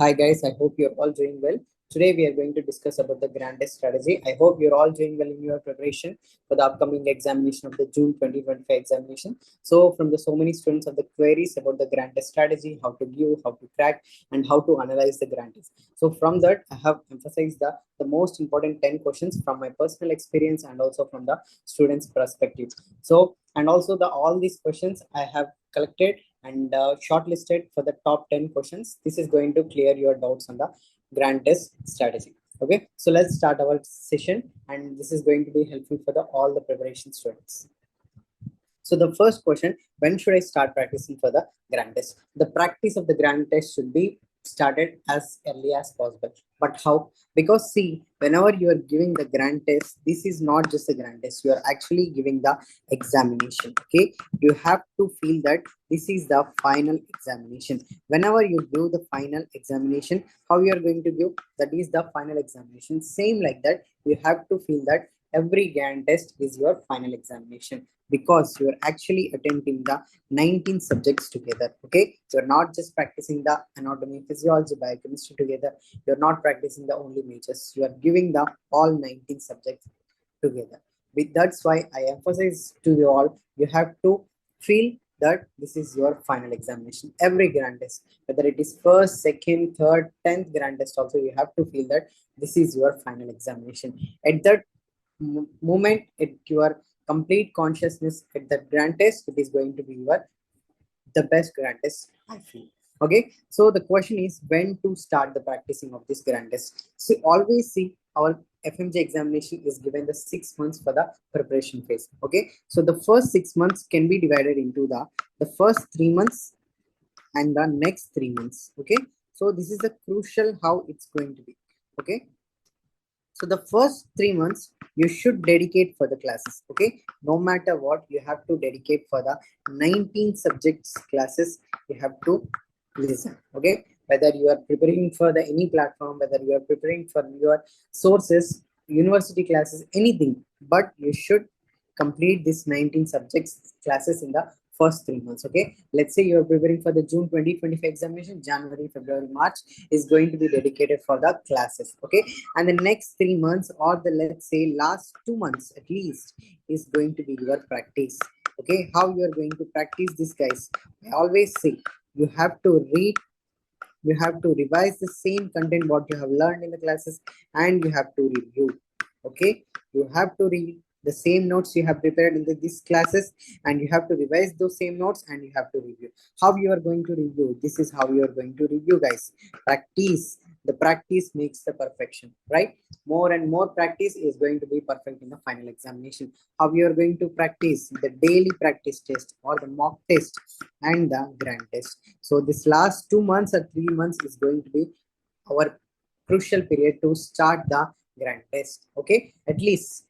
Hi guys, I hope you're all doing well. Today we are going to discuss about the grant test strategy. I hope you're all doing well in your preparation for the upcoming examination of the June 2025 examination. So from the so many students have the queries about the grant test strategy, how to give, how to crack, and how to analyze the grant test. So from that, I have emphasized the most important 10 questions from my personal experience and also from the students' perspective. So and also the all these questions I have collected and shortlisted for the top 10 questions. This is going to clear your doubts on the grant test strategy. Okay, so let's start our session, and this is going to be helpful for all the preparation students. So the first question, when should I start practicing for the grant test? The practice of the grant test should be started as early as possible. But how? Because see, whenever you are giving the grant test, this is not just a grant test. You are actually giving the examination. Okay, you have to feel that this is the final examination. Whenever you do the final examination, how you are going to give, that is the final examination. Same like that, you have to feel that every grant test is your final examination, because you are actually attending the 19 subjects together. Okay, you're not just practicing the anatomy, physiology, biochemistry together. You're not practicing the only majors. You are giving the all 19 subjects together. That's why I emphasize to you all, you have to feel that this is your final examination. Every grand test, whether it is first, second, third, 10th grand test, also you have to feel that this is your final examination. At that moment, at your complete consciousness, at that grand test, it is going to be your the best grand test, I feel. Okay, so the question is when to start the practicing of this grand test. So always see, our FMG examination is given the 6 months for the preparation phase. Okay, so the first 6 months can be divided into the first 3 months and the next 3 months. Okay, so this is the crucial how it's going to be. Okay, so the first 3 months you should dedicate for the classes. Okay, no matter what, you have to dedicate for the 19 subjects classes. You have to listen. Okay, whether you are preparing for the any platform, whether you are preparing for your sources, university classes, anything, but you should complete this 19 subjects classes in the first 3 months. Okay, let's say you're preparing for the June 2025 examination. January, February, March is going to be dedicated for the classes. Okay, and the next 3 months, or the let's say last 2 months at least, is going to be your practice. Okay, how you are going to practice this, guys? I always say, you have to read, you have to revise the same content what you have learned in the classes, and you have to review. Okay, you have to read the same notes you have prepared in these classes, and you have to revise those same notes, and you have to review. How you are going to review? This is how you are going to review, guys. Practice. The practice makes the perfection, right? More and more practice is going to be perfect in the final examination. How you are going to practice? The daily practice test or the mock test and the grand test. So this last 2 months or 3 months is going to be our crucial period to start the grand test. Okay, at least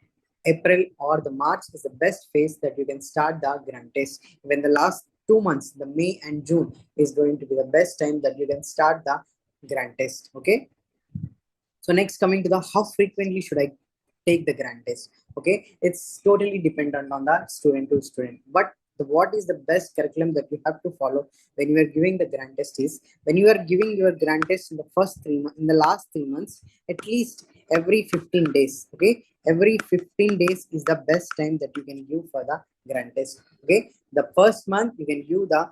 April or the March is the best phase that you can start the grand test. When the last 2 months, the May and June, is going to be the best time that you can start the grand test. Okay, so next, coming to the how frequently should I take the grand test. Okay, it's totally dependent on the student to student, but what is the best curriculum that you have to follow when you are giving the grand test is, when you are giving your grand test in the first 3 months, in the last 3 months, at least every 15 days. Okay, every 15 days is the best time that you can give for the grand test. Okay, the first month you can give the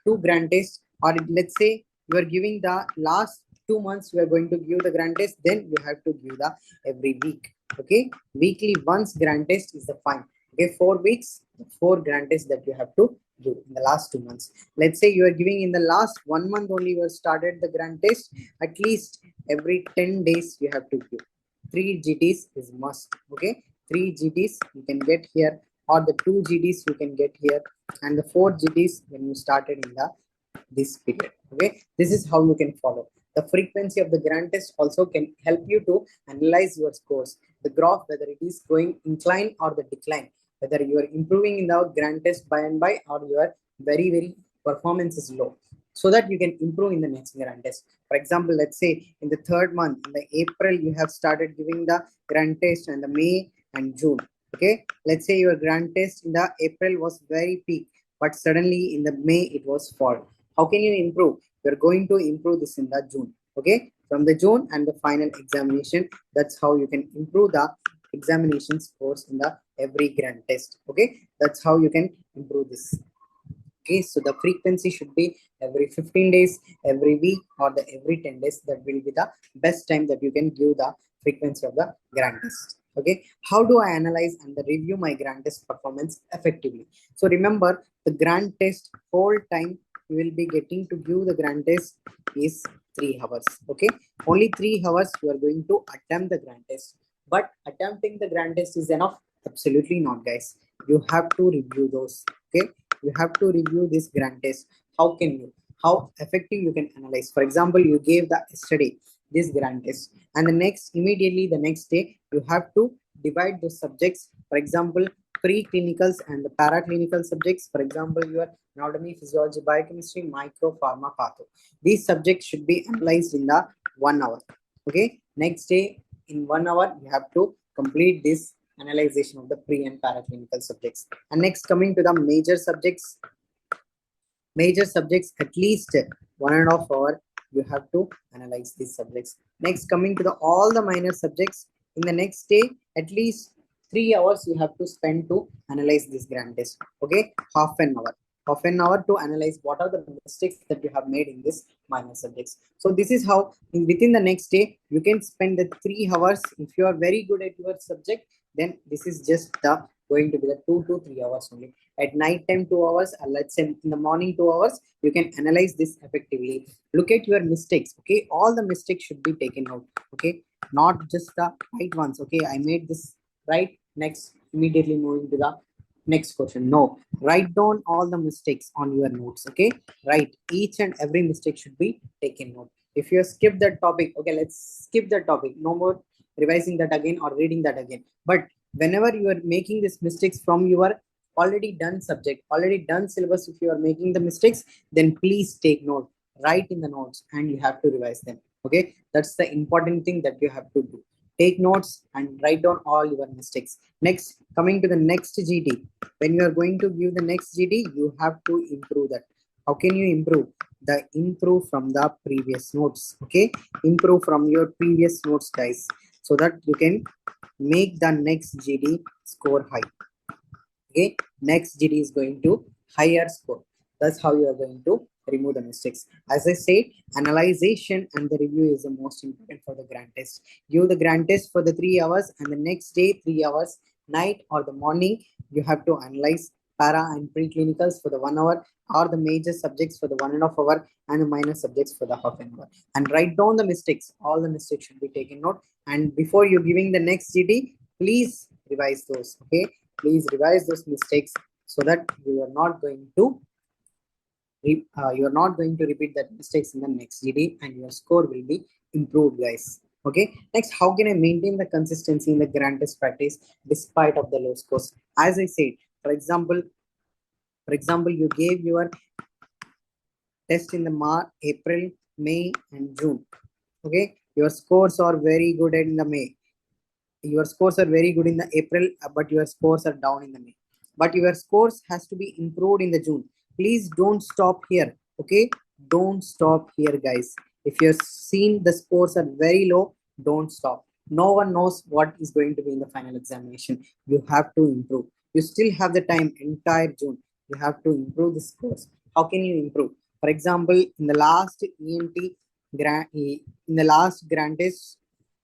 2 grand tests, or let's say you are giving the last 2 months, you are going to give the grand test, then you have to give the every week. Okay, weekly once grand test is the fine. Okay, 4 weeks, 4 grand tests that you have to do in the last 2 months. Let's say you are giving in the last 1 month only, you have started the grand test, at least every 10 days you have to give 3 GTs is must. Okay, 3 GTs you can get here, or the 2 GTs you can get here, and the 4 GTs when you started in the this period. Okay, this is how you can follow. The frequency of the grand test also can help you to analyze your scores, the graph, whether it is going incline or the decline, whether you are improving in the grand test by and by, or your very performance is low, so that you can improve in the next grand test. For example, let's say in the third month, in the April, you have started giving the grand test, and the May and June. Okay, let's say your grand test in the April was very peak, but suddenly in the May it was fall. How can you improve? you're going to improve this in the June. Okay, from the June and the final examination, that's how you can improve the examination scores in the every grand test. Okay, that's how you can improve this. Okay, so the frequency should be every 15 days, every week, or the every 10 days. That will be the best time that you can give the frequency of the grand test. Okay, how do I analyze and review my grand test performance effectively? So remember, the grand test whole time you will be getting to give the grand test is 3 hours. Okay, only 3 hours you are going to attempt the grand test. But attempting the grand test is enough? Absolutely not, guys. You have to review those. Okay, you have to review this grand test. How effective you can analyze? For example, you gave the yesterday this grand test, and the next day you have to divide those subjects. For example, pre-clinicals and the paraclinical subjects. For example, your anatomy, physiology, biochemistry, micro, pharma, patho. These subjects should be analyzed in the 1 hour. Okay, next day in 1 hour you have to complete this analyzation of the pre and paraclinical subjects. And next, coming to the major subjects, at least 1.5 hour you have to analyze these subjects. Next, coming to the all the minor subjects, in the next day at least 3 hours you have to spend to analyze this grand test. Okay, half an hour to analyze what are the mistakes that you have made in this minor subjects. So this is how within the next day you can spend the 3 hours. If you are very good at your subject, then this is just the going to be the 2 to 3 hours only. At night time 2 hours, let's say in the morning 2 hours, you can analyze this effectively. Look at your mistakes. Okay, all the mistakes should be taken out. Okay, not just the right ones. Okay, I made this right, next immediately moving to the next question. No, write down all the mistakes on your notes. Okay, write each and every mistake should be taken note. If you skip that topic, okay, let's skip that topic. No more revising that again or reading that again. But whenever you are making these mistakes from your already done subject, already done syllabus, if you are making the mistakes, then please take note, write in the notes, and you have to revise them. Okay, that's the important thing that you have to do. Take notes and write down all your mistakes. Next, coming to the next GD, when you are going to give the next GD, you have to improve that. How can you improve? The improve from the previous notes. Okay, improve from your previous notes, guys, so that you can make the next GD score high. Okay, next GD is going to higher score. That's how you are going to remove the mistakes. As I said, analyzation and the review is the most important for the grand test. Give the grand test for the 3 hours, and the next day 3 hours, night or the morning, you have to analyze para and preclinicals for the 1 hour, or the major subjects for the 1.5 hour, and the minor subjects for the half an hour. And write down the mistakes. All the mistakes should be taken note. And before you giving the next GD, please revise those. Okay, please revise those mistakes so that you are not going to repeat that mistakes in the next GD, and your score will be improved, guys. Okay, next, how can I maintain the consistency in the grand test practice despite of the low scores? As I said, for example, you gave your test in the March, April, May, and June. Okay, your scores are very good in the May. Your scores are very good in the April, but your scores are down in the May. But your scores has to be improved in the June. Please don't stop here. Okay, don't stop here, guys. If you're seeing the scores are very low, don't stop. No one knows what is going to be in the final examination. You have to improve. You still have the time, entire June. You have to improve the scores. How can you improve? For example, in the last grand test,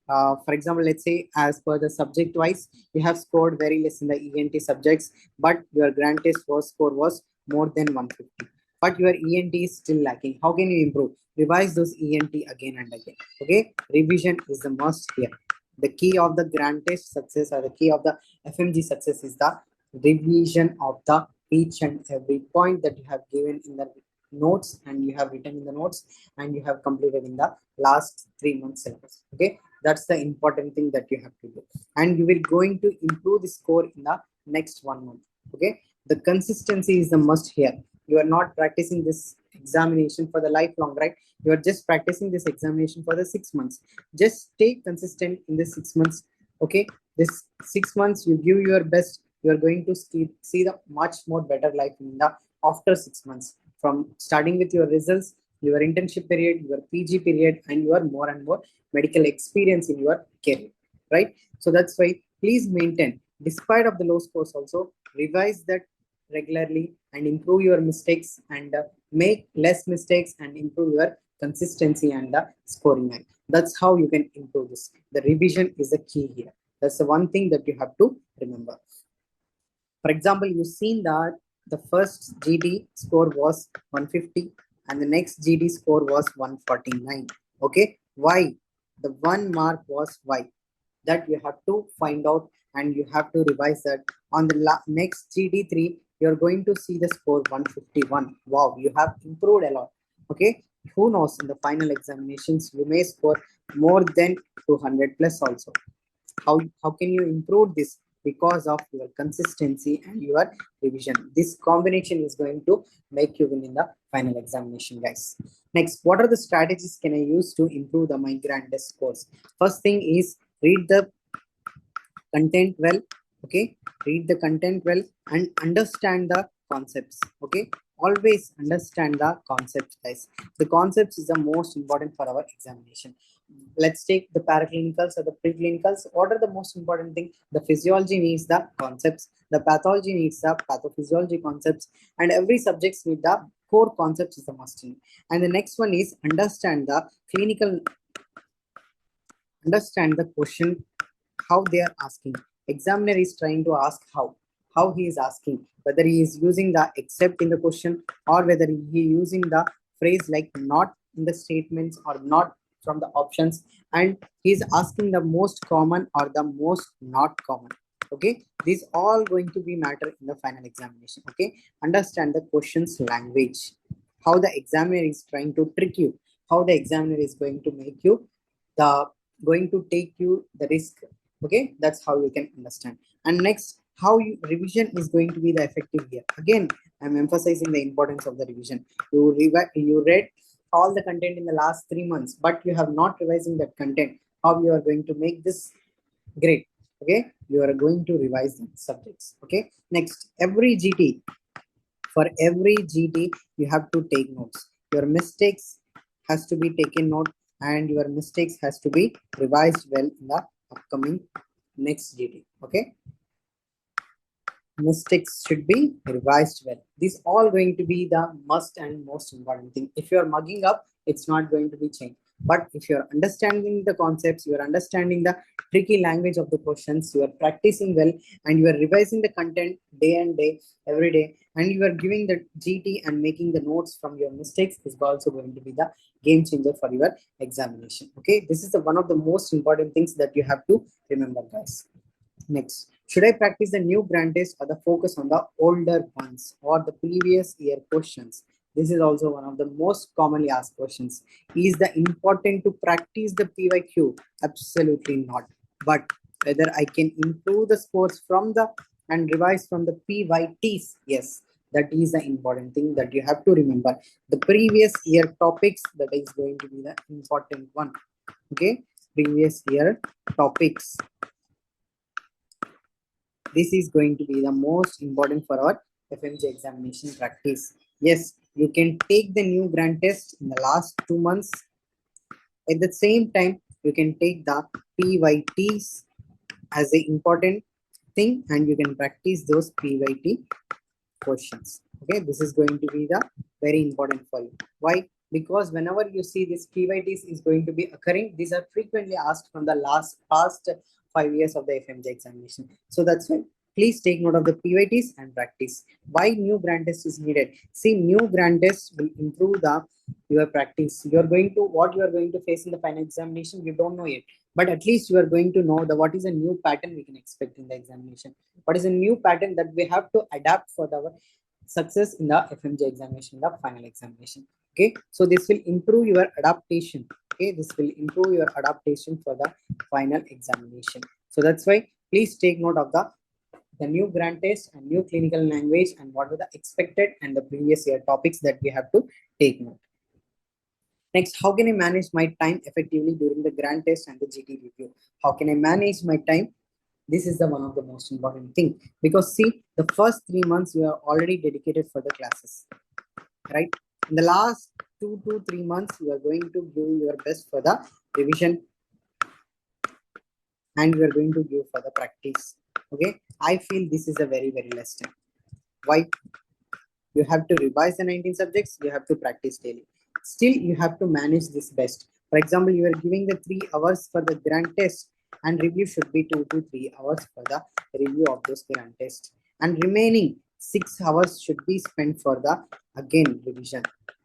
for example, let's say as per the subject wise, you have scored very less in the ENT subjects, but your grand test score was more than 150. But your ENT is still lacking. How can you improve? Revise those ENT again and again. Okay, revision is the must here. The key of the grand test success, or the key of the FMG success, is the revision of the each and every point that you have given in the notes, and you have written in the notes, and you have completed in the last 3 months syllabus. Okay, that's the important thing that you have to do, and you will going to improve the score in the next 1 month. Okay, the consistency is the must here. You are not practicing this examination for the lifelong, right? You are just practicing this examination for the 6 months. Just stay consistent in the 6 months. Okay, this 6 months you give your best, you are going to see the much more better life in the after 6 months. From starting with your results, your internship period, your PG period, and your more and more medical experience in your career, right? So that's why please maintain, despite of the low scores also, revise that regularly and improve your mistakes and make less mistakes and improve your consistency and the scoring line. That's how you can improve this. The revision is the key here. That's the one thing that you have to remember. For example, you've seen that the first GD score was 150 and the next GD score was 149. Okay, why? The 1 mark was why? That you have to find out and you have to revise that. On the next GD3, you're going to see the score 151. Wow, you have improved a lot. Okay, who knows, in the final examinations, you may score more than 200 plus also. How can you improve this? Because of your consistency and your revision. This combination is going to make you win in the final examination, guys. Next, what are the strategies can I use to improve the my grand test scores? First thing is read the content well. Okay, read the content well and understand the concepts. Okay, always understand the concepts, guys. The concepts is the most important for our examination. Let's take the paraclinicals or the preclinicals. What are the most important thing? The physiology needs the concepts, the pathology needs the pathophysiology concepts, and every subjects need the core concepts is the must thing. And the next one is understand the clinical, understand the question, how they are asking. Examiner is trying to ask how he is asking, whether he is using the except in the question or whether he using the phrase like not in the statements or not from the options, and he is asking the most common or the most not common. Okay, these all going to be matter in the final examination. Okay, understand the questions language, how the examiner is trying to trick you, how the examiner is going to make you the going to take you the risk. Okay, that's how you can understand. And next, how you revision is going to be the effective here. Again, I'm emphasizing the importance of the revision. You read all the content in the last 3 months, but you have not revising that content. How you are going to make this great? Okay, you are going to revise the subjects. Okay, next, every GT, for every GT you have to take notes. Your mistakes has to be taken note and your mistakes has to be revised well in the upcoming next GT. Okay, mistakes should be revised well. These all going to be the must and most important thing. If you are mugging up, it's not going to be changed. But if you're understanding the concepts, you're understanding the tricky language of the questions, you are practicing well, and you are revising the content day and day, every day, and you are giving the GT and making the notes from your mistakes, is also going to be the game changer for your examination. Okay, this is the one of the most important things that you have to remember, guys. Next, should I practice the new grand test or the focus on the older ones or the previous year questions? This is also one of the most commonly asked questions. Is the important to practice the PYQ? Absolutely not. But whether I can improve the scores from the and revise from the PYTs? Yes, that is the important thing that you have to remember. The previous year topics, that is going to be the important one. Okay, previous year topics. This is going to be the most important for our FMG examination practice. Yes, you can take the new grand test in the last 2 months. At the same time, you can take the PYTs as an important thing and you can practice those PYT questions. Okay, this is going to be the very important for you. Why? Because whenever you see this PYTs is going to be occurring, these are frequently asked from the past 5 years of the FMG examination. So that's why please take note of the PYTs and practice. Why new grand test is needed? See, new grand test will improve the your practice. You are going to what you are going to face in the final examination, you don't know yet, but at least you are going to know the what is a new pattern we can expect in the examination, what is a new pattern that we have to adapt for the success in the FMG examination, the final examination. Okay, so this will improve your adaptation. Okay, this will improve your adaptation for the final examination. So that's why please take note of the new grand test and new clinical language and what were the expected and the previous year topics that we have to take note. Next, how can I manage my time effectively during the grand test and the GT review? How can I manage my time? This is the one of the most important thing, because see, the first 3 months you are already dedicated for the classes, right? In the last 2 to 3 months, you are going to give your best for the revision and you are going to give for the practice. Okay, I feel this is a very less time. Why? You have to revise the 19 subjects, you have to practice daily. Still, you have to manage this best. For example, you are giving the 3 hours for the grand test and review should be 2 to 3 hours for the review of those grand tests. And remaining 6 hours should be spent for the again revision.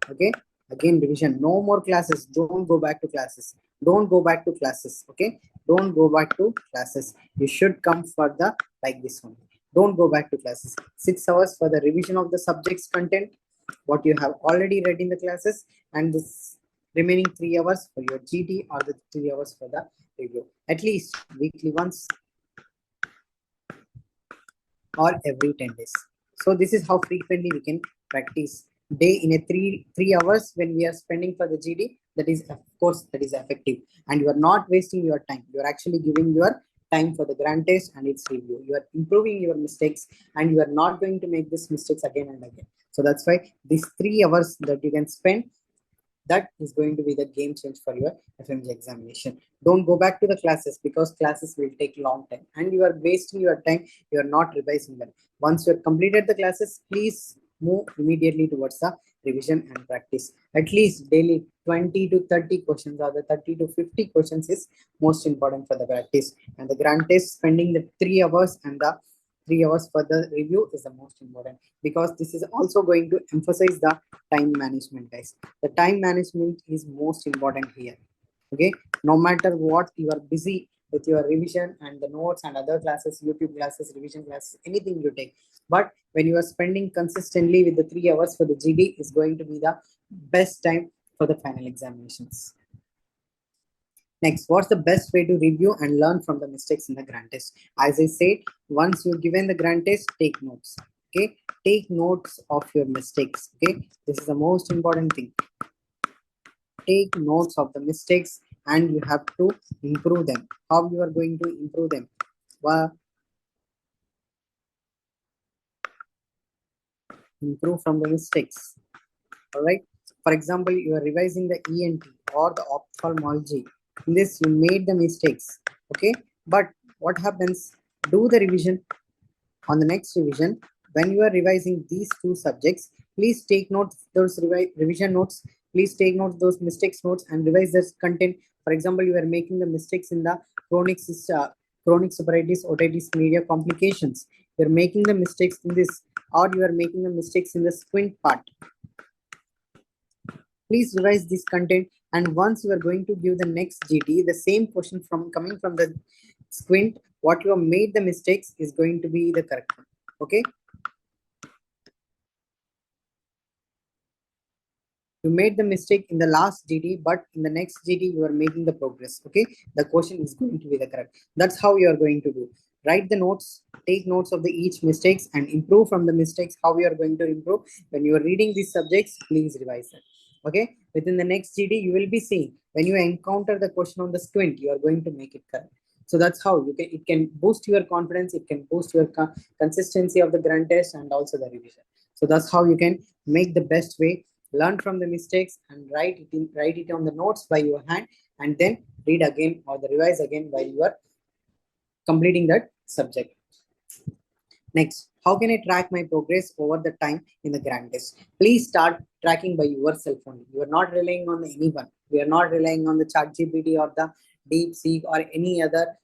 Okay, again revision. No more classes. Don't go back to classes. Don't go back to classes. Okay, don't go back to classes. You should come for the like this one. Don't go back to classes. 6 hours for the revision of the subject's content, what you have already read in the classes, and this remaining 3 hours for your GT or the 3 hours for the review. At least weekly once or every 10 days. So this is how frequently we can practice. Day in a three hours when we are spending for the GD, that is of course that is effective, and you are not wasting your time. You are actually giving your time for the grand test and its review. You are improving your mistakes and you are not going to make these mistakes again and again. So that's why these 3 hours that you can spend, that is going to be the game change for your FMG examination. Don't go back to the classes because classes will take long time and you are wasting your time. You are not revising them. Once you have completed the classes, please move immediately towards the revision and practice. At least daily 20 to 30 questions or the 30 to 50 questions is most important for the practice. And the grand test, spending the 3 hours and the 3 hours for the review is the most important, because this is also going to emphasize the time management, guys. The time management is most important here. Okay, no matter what, you are busy with your revision and the notes and other classes, YouTube classes, revision classes, anything you take, but when you are spending consistently with the 3 hours for the GD is going to be the best time for the final examinations. Next, what's the best way to review and learn from the mistakes in the grand test? As I said, once you've given the grand test, take notes. Okay, take notes of your mistakes. Okay, this is the most important thing. Take notes of the mistakes and you have to improve them. How you are going to improve them? Well, improve from the mistakes. All right. For example, you are revising the ENT or the ophthalmology. In this, you made the mistakes. Okay, but what happens? Do the revision. On the next revision, when you are revising these 2 subjects, please take note those revision notes. Please take note those mistakes notes and revise this content. For example, you are making the mistakes in the chronic suppurative otitis media complications. You are making the mistakes in this, or you are making the mistakes in the squint part. Please revise this content, and once you are going to give the next GT, the same question from coming from the squint, what you have made the mistakes is going to be the correct one. Okay, you made the mistake in the last GT, but in the next GT you are making the progress. Okay, the question is going to be the correct. That's how you are going to do. Write the notes, take notes of the each mistakes and improve from the mistakes. How we are going to improve? When you are reading these subjects, please revise it. Okay, within the next GD you will be seeing when you encounter the question on the squint, you are going to make it correct. So that's how you can, it can boost your confidence, it can boost your consistency of the grand test and also the revision. So that's how you can make the best way. Learn from the mistakes and write it on the notes by your hand, and then read again or the revise again while you are completing that subject. Next, how can I track my progress over the time in the grand test? Please start tracking by yourself only. You are not relying on anyone. We are not relying on the ChatGPT or the DeepSeek or any other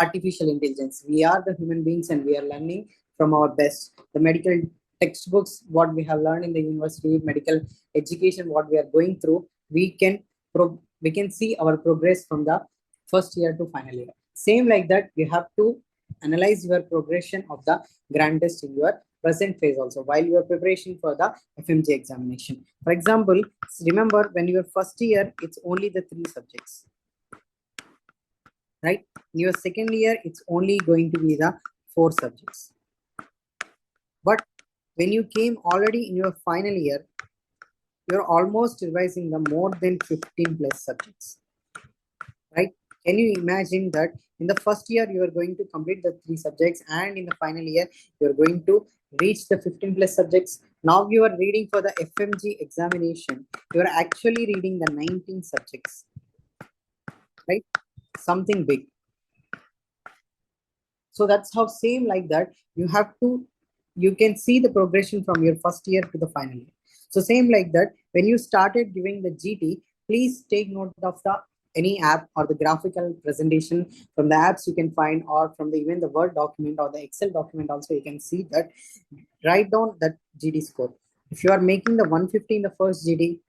artificial intelligence. We are the human beings and we are learning from our best. The medical textbooks, what we have learned in the university, medical education, what we are going through, we can see our progress from the first year to final year. Same like that, you have to analyze your progression of the grand test in your present phase also while you are preparation for the FMG examination. For example, remember when you are first year, it's only the 3 subjects, right? In your second year, it's only going to be the 4 subjects. But when you came already in your final year, you're almost revising the more than 15 plus subjects, right? Can you imagine that in the first year you are going to complete the 3 subjects, and in the final year you are going to reach the 15 plus subjects? Now you are reading for the FMG examination. You are actually reading the 19 subjects, right? Something big. So that's how, same like that, you have to, you can see the progression from your first year to the final year. So same like that, when you started giving the GT, please take note of the any app or the graphical presentation from the apps you can find, or from the even the Word document or the Excel document also, you can see that. Write down that GT score. If you are making the 150 in the first GT,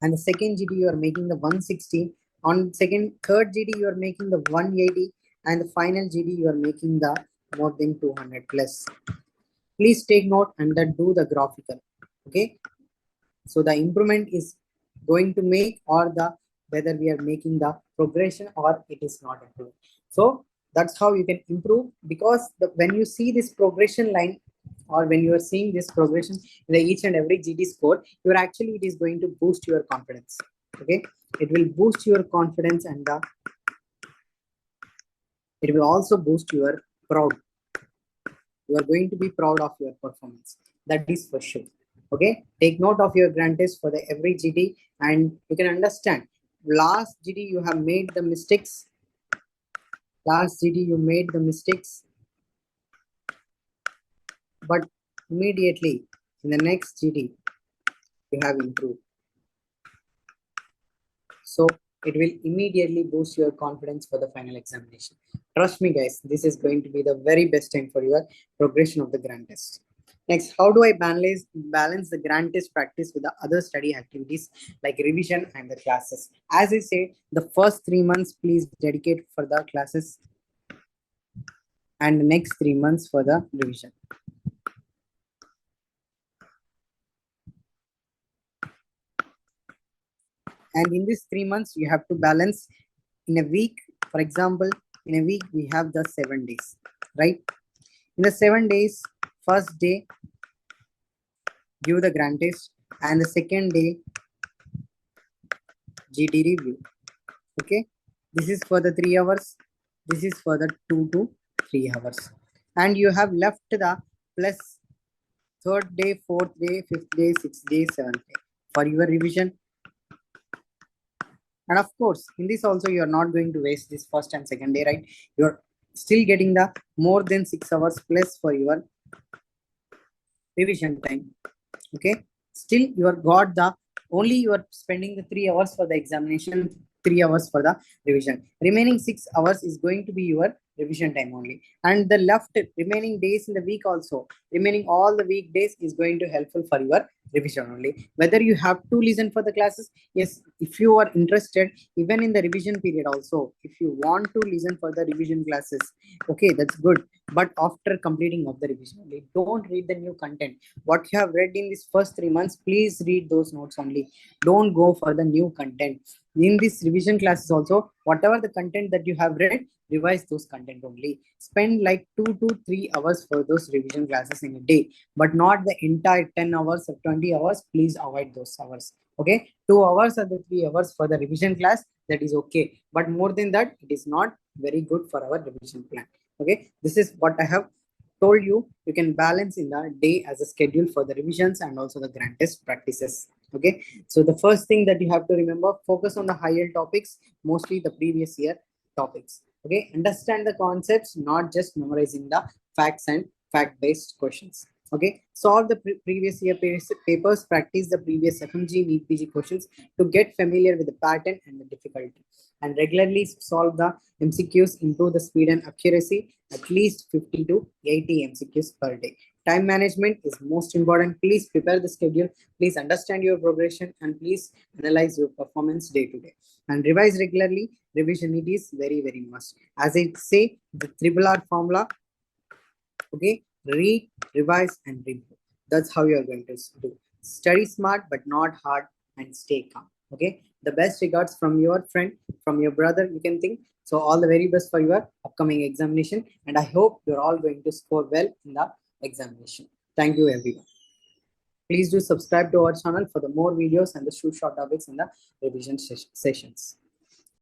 and the second GT you are making the 160, on third GT you are making the 180, and the final GT you are making the more than 200 plus. Please take note and then do the graphical. Okay, so the improvement is going to make, or the whether we are making the progression or it is not improving. So that's how you can improve, because when you see this progression line, or when you are seeing this progression in each and every GT score, you are actually, it is going to boost your confidence. Okay, it will boost your confidence, and it will also boost your proud. You are going to be proud of your performance. That is for sure. Okay, take note of your grand test for the every GT, and you can understand. Last GT you have made the mistakes. Last GT you made the mistakes, but immediately in the next GT you have improved. So it will immediately boost your confidence for the final examination. Trust me, guys, this is going to be the very best time for your progression of the grand test. Next, how do I balance the grand test practice with the other study activities like revision and the classes? As I said, the first 3 months, please dedicate for the classes, and the next 3 months for the revision. And in these 3 months, you have to balance in a week. For example, in a week, we have the 7 days, right? In the 7 days, first day, give the grand test, and the second day, GT review. Okay, this is for the 3 hours. This is for the 2 to 3 hours. And you have left the plus third day, fourth day, fifth day, sixth day, seventh day for your revision. And of course, in this also, you are not going to waste this first and second day, right? You're still getting the more than 6 hours plus for your revision time. Okay, still you are got the, only you are spending the 3 hours for the examination, 3 hours for the revision. Remaining 6 hours is going to be your revision time only, and the left remaining days in the week also, remaining all the weekdays is going to helpful for your revision only. Whether you have to listen for the classes, yes, if you are interested, even in the revision period also, if you want to listen for the revision classes, okay, that's good. But after completing of the revision only, don't read the new content. What you have read in these first 3 months, please read those notes only. Don't go for the new content. In this revision classes also, whatever the content that you have read, revise those content only. Spend like 2 to 3 hours for those revision classes in a day, but not the entire 10 hours or 20 hours. Please avoid those hours. Okay, 2 hours or the 3 hours for the revision class, that is okay, but more than that, it is not very good for our revision plan. Okay, this is what I have told you. You can balance in the day as a schedule for the revisions and also the grand test practices. Okay, so the first thing that you have to remember, focus on the higher topics, mostly the previous year topics. Okay, understand the concepts, not just memorizing the facts and fact-based questions. Okay, solve the previous year papers, practice the previous FMG NEET PG questions to get familiar with the pattern and the difficulty, and regularly solve the MCQs, improve the speed and accuracy, at least 50 to 80 MCQs per day. Time management is most important. Please prepare the schedule, please understand your progression, and please analyze your performance day to day, and revise regularly. Revision, it is very, very must. As I say, the triple R formula. Okay, read, revise, and review. That's how you are going to do. Study smart but not hard, and stay calm. Okay, the best regards from your friend, from your brother, you can think. So all the very best for your upcoming examination, and I hope you're all going to score well in the examination. Thank you, everyone. Please do subscribe to our channel for the more videos and the short topics in the revision sessions.